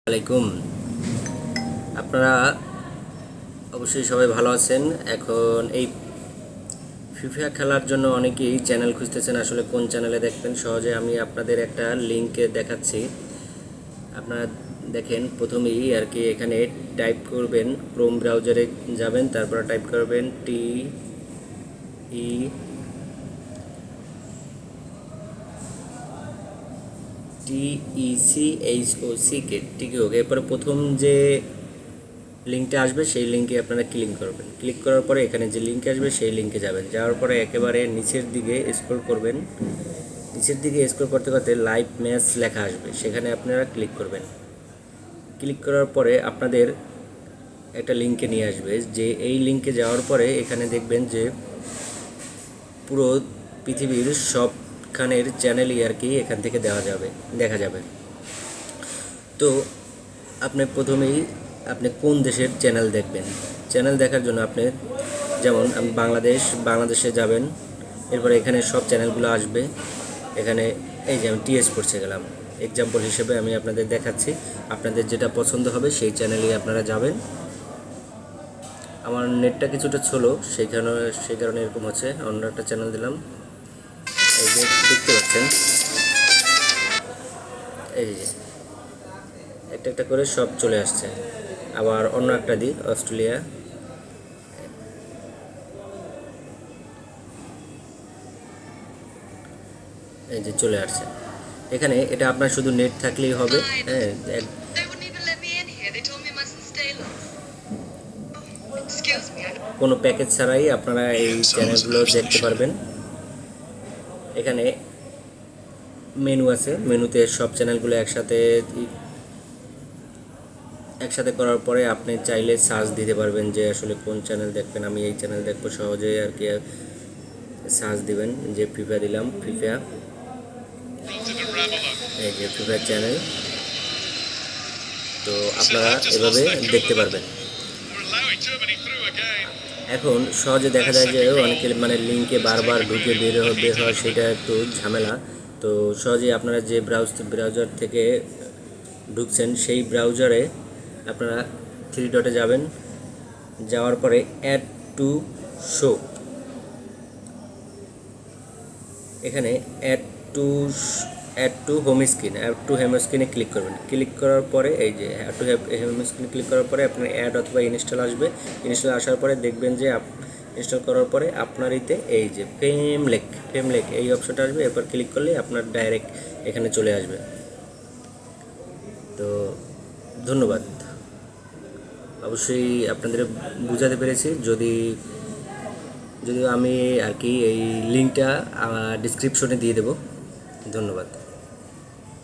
আলাইকুম। আপনারা অবশ্যই সবাই ভালো আছেন। এখন এই ফিফা খেলার জন্য অনেকেই চ্যানেল খুঁজতেছেন, আসলে কোন চ্যানেলে দেখবেন। সহজে আমি আপনাদের একটা লিঙ্কে দেখাচ্ছি। আপনারা দেখেন, প্রথমেই আর কি এখানে টাইপ করবেন, ক্রোম ব্রাউজারে যাবেন, তারপর টাইপ করবেন TECHOCK, ঠিক ওকে। এরপরে প্রথম যে লিঙ্কটা আসবে সেই লিঙ্কে আপনারা ক্লিক করবেন। ক্লিক করার পরে এখানে যে লিঙ্ক আসবে সেই লিঙ্কে যাবেন। যাওয়ার পরে একেবারে নিচের দিকে স্ক্রল করবেন। নিচের দিকে স্ক্রল করতে করতে লাইভ ম্যাচ লেখা আসবে, সেখানে আপনারা ক্লিক করবেন। ক্লিক করার পরে আপনাদের একটা লিঙ্কে নিয়ে আসবে, যে এই লিঙ্কে যাওয়ার পরে এখানে দেখবেন যে পুরো পৃথিবীর সবখানের চ্যানেলই আর কি এখান থেকে দেখা যাবে। তো আপনি প্রথমেই কোন দেশের চ্যানেল দেখবেন। চ্যানেল দেখার জন্য আপনি যেমন বাংলাদেশে যাবেন। এরপরে এখানে সব চ্যানেলগুলো আসবে। এখানে এই যে আমি টিএস পড়ছে গেলাম, এক্সাম্পল হিসেবে আমি আপনাদের দেখাচ্ছি। আপনাদের যেটা পছন্দ হবে সেই চ্যানেলেই আপনারা যাবেন। আমার নেটটা কিছুটা ছোলো, সেই কারণে এরকম হচ্ছে। অন্য একটা চ্যানেল দিলাম, এই যে দেখতে পাচ্ছেন, এই যে একটা একটা করে সব চলে আসছে। আবার অন্য একটা দিই, অস্ট্রেলিয়া, এই যে চলে আসছে। এখানে এটা আপনার শুধু নেট থাকলেই হবে। হ্যাঁ, কোনো প্যাকেজ ছাড়াই আপনারা এই চ্যানেলগুলো দেখতে পারবেন। এখানে মেনু আছে, মেনুতে সব চ্যানেলগুলো একসাথে করার পরে আপনি চাইলে সার্চ দিতে পারবেন যে আসলে কোন চ্যানেল দেখবেন। আমি এই চ্যানেল দেখবো, সহজেই আর কি সার্চ দিবেন, যে ফিফা দিলাম, ফিফা, এই যে ফিফা চ্যানেল। তো আপনারা এভাবে দেখতে পারবেন। এখন সহজে দেখা যায় যে অনেকে লিঙ্কে বারবার ঢুকে বের হয়, সেটা একটু ঝামেলা। তো সহজেই আপনারা যে ব্রাউজার থেকে ঢুকছেন সেই ব্রাউজারে আপনারা থ্রি ডটে যাবেন। যাওয়ার পরে অ্যাড টু শো, এখানে অ্যাড টু হোম স্ক্রিনে ক্লিক করবেন। ক্লিক করার পরে এই যে অ্যাড টু হোম স্ক্রিনে ক্লিক করার পরে আপনার অ্যাড অথবা ইনস্টল আসবে। ইনস্টল আসার পরে দেখবেন যে ইনস্টল করার পরে আপনার এই যে ফেম লেক এই অপশনটা আসবে। এরপর ক্লিক করলে আপনার ডাইরেক্ট এখানে চলে আসবে। তো ধন্যবাদ। অবশ্যই আপনাদের বুঝাতে পেরেছি। যদিও আমি আর কি এই লিঙ্কটা ডিসক্রিপশনে দিয়ে দেব। ধন্যবাদ।